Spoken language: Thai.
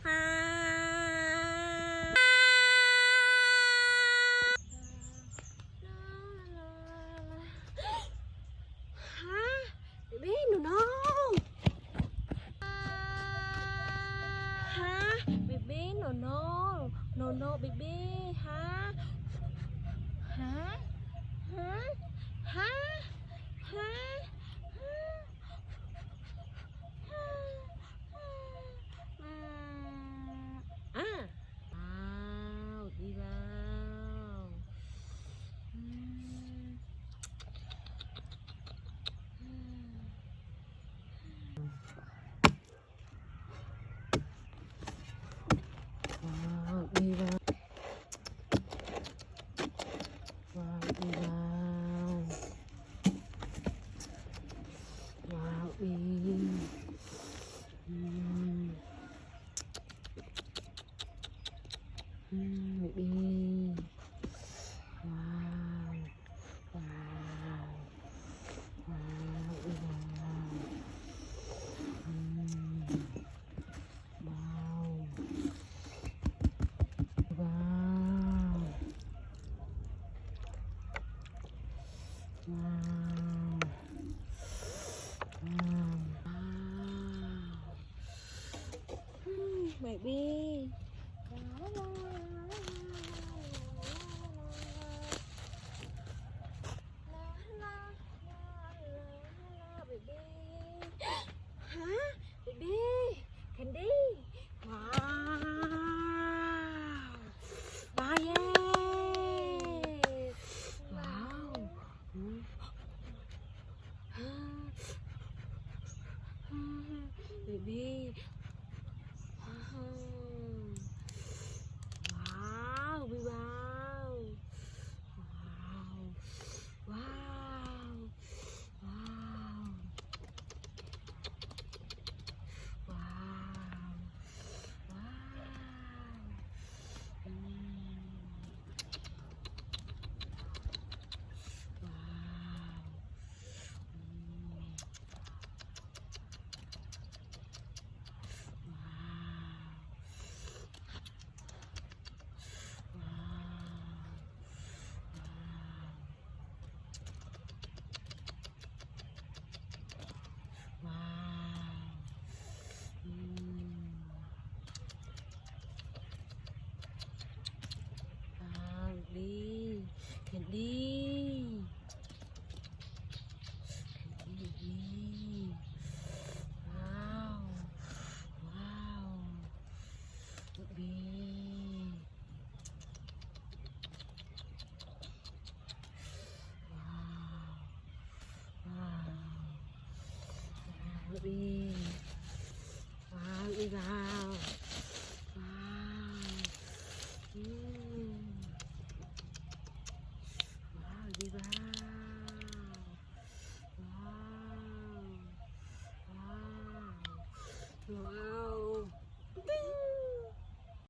ฮ่าเบบี้หนูน้องฮะเบบี้หนูน้องโนโนเบบี้ฮะฮะฮะฮะฮะอ่ะว้าวดีแล้วว้าวดีแล้วว้าวดีแล้วว้าวดีดีว้าวว้าวว้าวดีแล้วว้าวว้าวว้าวเบบี้ฮะเบบี้แคนดี้ว้าวมาเย้ว้าวเบบี้ว้าวว้าวว้าวว้าวว้าวว้าวว้าวว้าวว้าวดีเห็นดีดีว้าวว้าวดีว้าวว้าวดีว้าวอีกแล้วว้าว